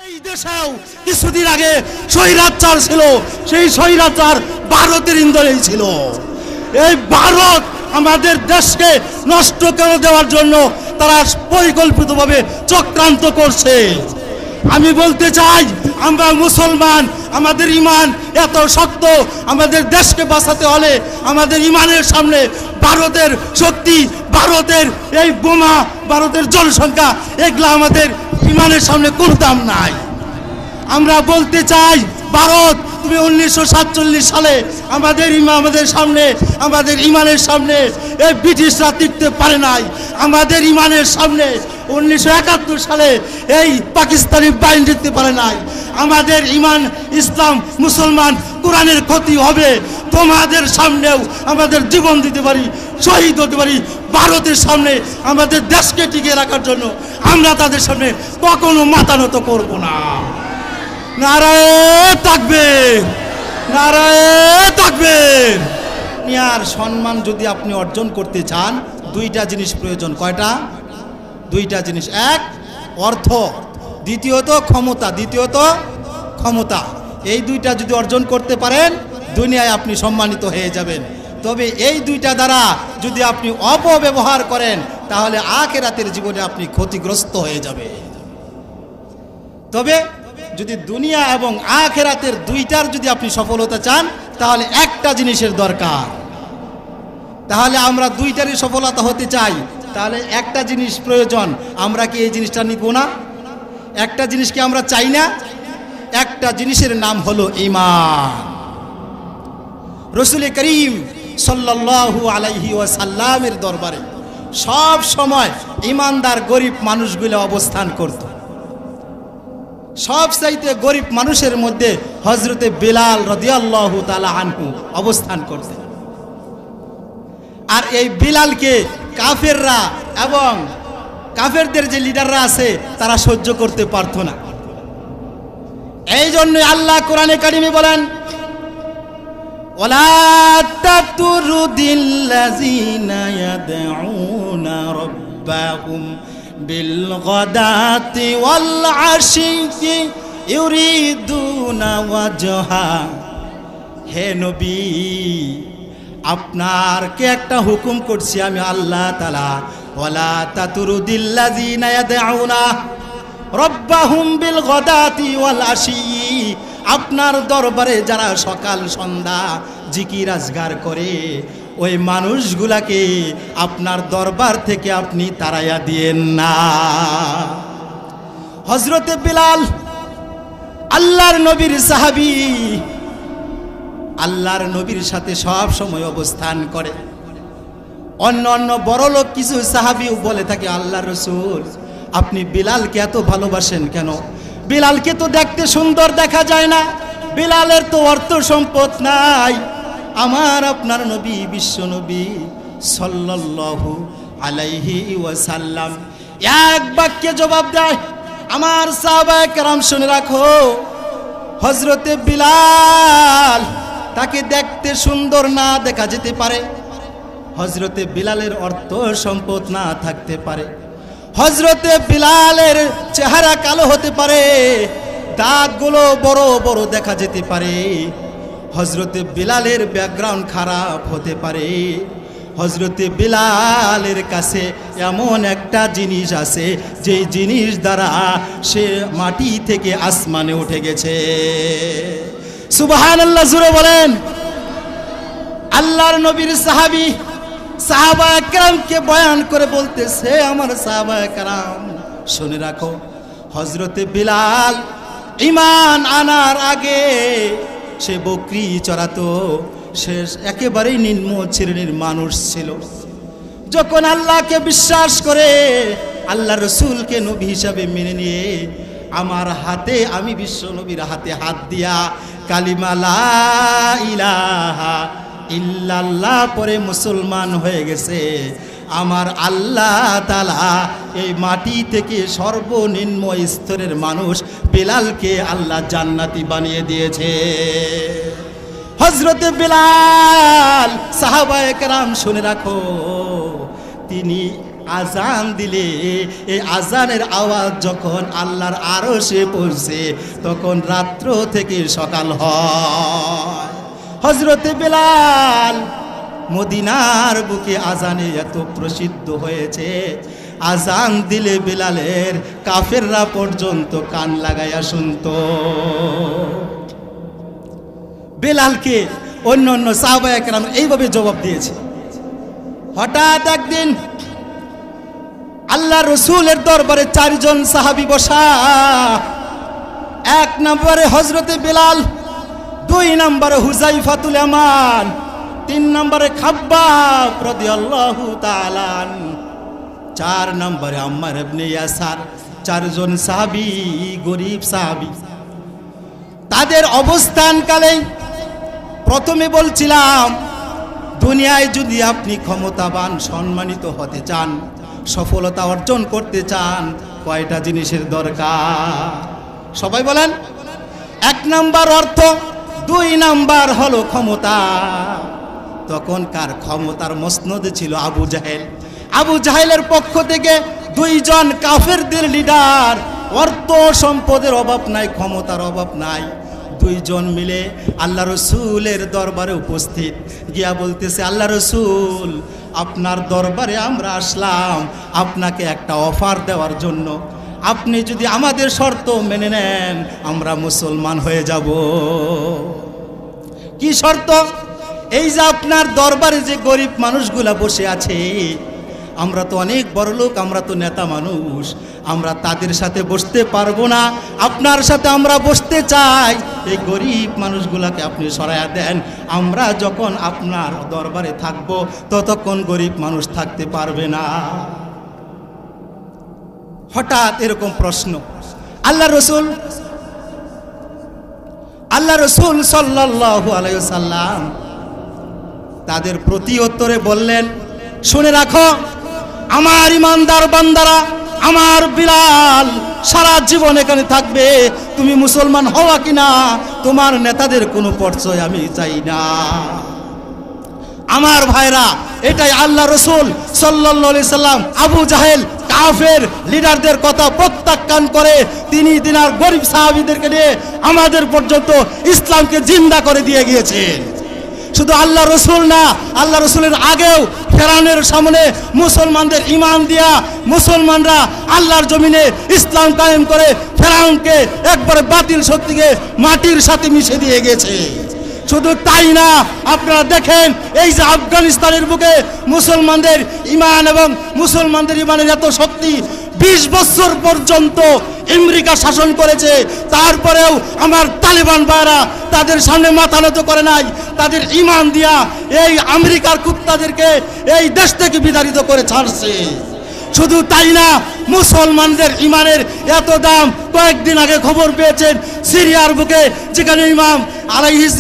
এই দেশেও কিছুদিন আগে স্বৈরাচার ছিল, সেই স্বৈরাচার ভারতের ইন্ধনেই ছিল। এই ভারত আমাদের দেশকে নষ্ট করে দেওয়ার জন্য তারা পরিকল্পিতভাবে চক্রান্ত করছে। আমি বলতে চাই, আমরা মুসলমান, আমাদের ঈমান এত শক্ত, আমাদের দেশকে বাঁচাতে হলে আমাদের ঈমানের সামনে ভারতের শক্তি, ভারতের এই বোমা, ভারতের জনসংখ্যা, এগুলা আমাদের ঈমানের সামনে কোনো দাম নাই। আমরা বলতে চাই, ভারত তুমি 1947 সালে আমাদের সামনে, আমাদের ঈমানের সামনে এই ব্রিটিশরা টিকতে পারে নাই। আমাদের ঈমানের সামনে 1971 সালে এই পাকিস্তানি বাহিনী টিকতে পারে নাই। আমাদের ঈমান, ইসলাম, মুসলমান, কোরআনের ক্ষতি হবে। তোমাদের সামনেও আমাদের জীবন দিতে পারি, শহীদ হতে পারি। ভারতের সামনে আমাদের দেশকে টিকিয়ে রাখার জন্য আমরা তাদের সামনে কখনো মাথা নত করব না। নারায়ে তাকবীর, নারায়ে তাকবীর। নিয়ার সম্মান যদি আপনি অর্জন করতে চান, দুইটা জিনিস প্রয়োজন। কয়টা? দুইটা জিনিস। এক, অর্থ, দ্বিতীয়ত ক্ষমতা। এই দুইটা যদি অর্জন করতে পারেন, দুনিয়ায় আপনি সম্মানিত হয়ে যাবেন। তবে এই দুইটা দ্বারা যদি আপনি অপব্যবহার করেন, তাহলে আখিরাতের জীবনে আপনি ক্ষতিগ্রস্ত হয়ে যাবে। তবে যদি দুনিয়া এবং আখিরাতের দুইটার যদি আপনি সফলতা চান, তাহলে একটা জিনিসের দরকার। তাহলে আমরা দুইটারই সফলতা হতে চাই, তাহলে একটা জিনিস প্রয়োজন। আমরা কি এই জিনিসটা নিব না? একটা জিনিসকে আমরা চাই না? একটা জিনিসের নাম হলো ঈমান। রাসূল করিম সাল্লাল্লাহু আলাইহি ওয়াসাল্লামের দরবারে সব সময় ঈমানদার গরিব মানুষগুলো অবস্থান করত। সবচাইতে গরিব মানুষের মধ্যে হযরতে বিলাল রাদিয়াল্লাহু তাআলা আনহু অবস্থান করতেন। আর এই বিলালকে কাফেররা এবং কাফেরদের যে লিডাররা আছে তারা সহ্য করতে পারত না। এই জন্য আল্লাহ কোরআনে কারিমে বলেন, ওয়ালা তাতুরুদিল্লাযিনা ইয়াদউনা রাব্বাহুম বিল গাদাতি ওয়াল আশি ইউরিদুনা ওয়াজহা। হে নবী, আপনারকে একটা হুকুম করছি আমি আল্লাহ তাআলা, ওয়ালা তাতুরুদিল্লাযিনা ইয়াদউনা রাব্বাহুম বিল গাদাতি ওয়াল আশি। আপনার দরবারে যারা সকাল সন্ধ্যা জিকির আজগার করে, ওই মানুষগুলাকে আপনার দরবার থেকে আপনি তাড়াইয়া দিয়েন না। হযরতে বিলাল আল্লাহর নবীর সাহাবী, আল্লাহর নবীর সাথে সব সময় অবস্থান করে। অন্য বড় লোক কিছু সাহাবীও বলে থাকে, আল্লাহর রাসূল আপনি বিলালকে এত ভালোবাসেন কেন? বিলালকে তো দেখতে সুন্দর দেখা যায় না, বিলালের তো অর্থ সম্পদ নাই। আমার আপনার নবী, বিশ্ব নবী সাল্লাল্লাহু আলাইহি ওয়াসাল্লাম এক বাক্যে জবাব দেয়, আমার সাহাবায়ে কেরাম শুনে রাখো, হযরতে বিলাল তাকে দেখতে সুন্দর না দেখা যেতে পারে, হযরতে বিলালের অর্থ সম্পদ না থাকতে পারে, হযরতে বিলালের চেহারা কালো হতে পারে, দাঁতগুলো বড় বড় দেখা যেতে পারে, হযরতে বিলালের ব্যাকগ্রাউন্ড খারাপ হতে পারে, হযরতে বিলালের কাছে এমন একটা জিনিস আছে যে জিনিস দ্বারা সে মাটি থেকে আসমানে উঠে গেছে। সুবহানাল্লাহ, জোরে বলেন। আল্লাহর নবীর সাহাবী সাহাবায়ে কেরামকে বয়ান করে বলতেছে, আমার সাহাবায়ে কেরাম শুনে রাখো, হযরতে বিলাল ঈমান আনার আগে সে বকরি চড়াতো, সে একেবারেই নিম্ন শ্রেণীর মানুষ ছিল। যখন আল্লাহকে বিশ্বাস করে, আল্লাহর রাসূলকে নবী হিসাবে মেনে নিয়ে আমার হাতে, আমি বিশ্ব নবীর হাতে হাত দিয়া কালিমা লা ইলাহা ইল্লাল্লাহ পরে মুসলমান হয়ে গেছে, আমার আল্লাহ তাআলা এই মাটি থেকে সর্বনিম্ন স্তরের মানুষ বিলালকে আল্লাহ জান্নাতি বানিয়ে দিয়েছে। হযরতে বিলাল, সাহাবায়ে কেরাম শুনে রাখো, তিনি আজান দিলে এই আজানের আওয়াজ যখন আল্লাহর আরশে পৌঁছে তখন রাত্র থেকে সকাল হয়। হযরতে বেলাল মদিনার বুকে আজানে এত প্রসিদ্ধ হয়েছে, আজান দিলে বেলালের কাফেররা পর্যন্ত কান লাগাইয়া শুনতো। বেলালকে অন্য অন্য সাহাবায়ে কেরাম এইভাবে জবাব দিয়েছে। হঠাৎ একদিন আল্লাহ রসুলের দরবারে 4 জন সাহাবী বসা। 1 নম্বরে হযরতে বেলাল, 2 নম্বরে হুযাইফাতুল ইয়ামান, 3 নম্বরে খাব্বাব রাদিয়াল্লাহু তাআলা আনহু, 4 নম্বরে আম্মার ইবনে ইয়াসার। 4 জন সাহাবী, গরীব সাহাবী। তাদের অবস্থানকালে প্রথমে বলছিলাম, দুনিয়ায় যদি আপনি ক্ষমতাবান সম্মানিত হতে চান, সফলতা অর্জন করতে চান, কয়টা জিনিসের দরকার? সবাই বলেন। 1 নাম্বার অর্থ, 2 নাম্বার হলো ক্ষমতা। তখনকার ক্ষমতার মসনদে ছিল আবু জাহেল। আবু জাহেলের পক্ষ থেকে 2 জন কাফেরদের লিডার। অর্থ সম্পদের অভাব নাই, ক্ষমতার অভাব নাই। 2 জন মিলে আল্লাহ রসুলের দরবারে উপস্থিত গিয়া বলতেছে, আল্লাহ রসুল, আপনার দরবারে আমরা আসলাম আপনাকে একটা অফার দেওয়ার জন্য। আপনি যদি আমাদের শর্ত মেনে নেন আমরা মুসলমান হয়ে যাব। কি শর্ত? এই যে আপনার দরবারে যে গরিব মানুষগুলা বসে আছে, আমরা তো অনেক বড় লোক, আমরা তো নেতা মানুষ, আমরা তাদের সাথে বসতে পারবো না, আপনার সাথে আমরা বসতে চাই। এই গরিব মানুষগুলাকে আপনি সরাইয়া দেন, আমরা যখন আপনার দরবারে থাকবো ততক্ষণ গরিব মানুষ থাকতে পারবে না। হঠাৎ এরকম প্রশ্ন। আল্লাহ রসুল সাল্লাল্লাহু আলাইহি ওয়াসাল্লাম তাদের প্রতি উত্তরে বললেন, শুনে রাখো আমার ইমানদার বান্দারা, আমার বিলাল সারা জীবন এখানে থাকবে। তুমি মুসলমান হওয়া কিনা তোমার নেতাদের কোনো পরিচয় আমি চাই না। আমার ভাইরা, এটাই আল্লাহ রসুল সাল্লাল্লাহু আলাইহি সাল্লাম আবু জাহেল কাফের লিডারদের কথা প্রত্যাখ্যান করে তিনি দিনার গরিব সাহাবীদেরকে নিয়ে আমাদের পর্যন্ত ইসলামকে জিন্দা করে দিয়ে গিয়েছেন। শুধু আল্লাহ রসুল না, আল্লাহ রসুলের আগেও ফেরাউনের সামনে মুসলমানদের ঈমান দিয়া মুসলমানরা আল্লাহর জমিনে ইসলাম কায়েম করে ফেরাউনকে একবারে বাতিল শক্তিকে মাটির সাথে মিশে দিয়ে গেছে। শুধু তাই না, আপনারা দেখেন এই যে আফগানিস্তানের বুকে মুসলমানদের ঈমান এবং মুসলমানদের ঈমানের এত শক্তি, 20 বছর পর্যন্ত আমেরিকা শাসন করেছে, তারপরেও আমার তালিবান ভাইরা তাদের সামনে মাথা নত করে নাই। তাদের ঈমান দিয়া এই আমেরিকার কুত্তাদেরকে এই দেশ থেকে বিতাড়িত করে ছাড়ছে। শুধু তাই না, মুসলমানদের ঈমানের এত দাম, কয়েকদিন আগে খবর পেয়েছেন সিরিয়ার বুকে যেখানে ইমাম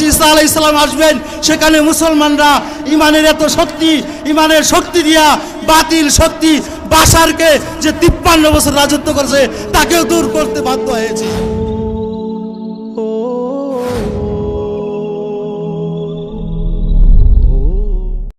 ঈসা আলাইহিস সালাম আসবেন, সেখানে মুসলমানরা ঈমানের এত শক্তি, ঈমানের শক্তি দিয়া বাতিল শক্তি বাশারকে যে 53 বছর রাজত্ব করেছে তাকেও দূর করতে বাধ্য হয়েছে।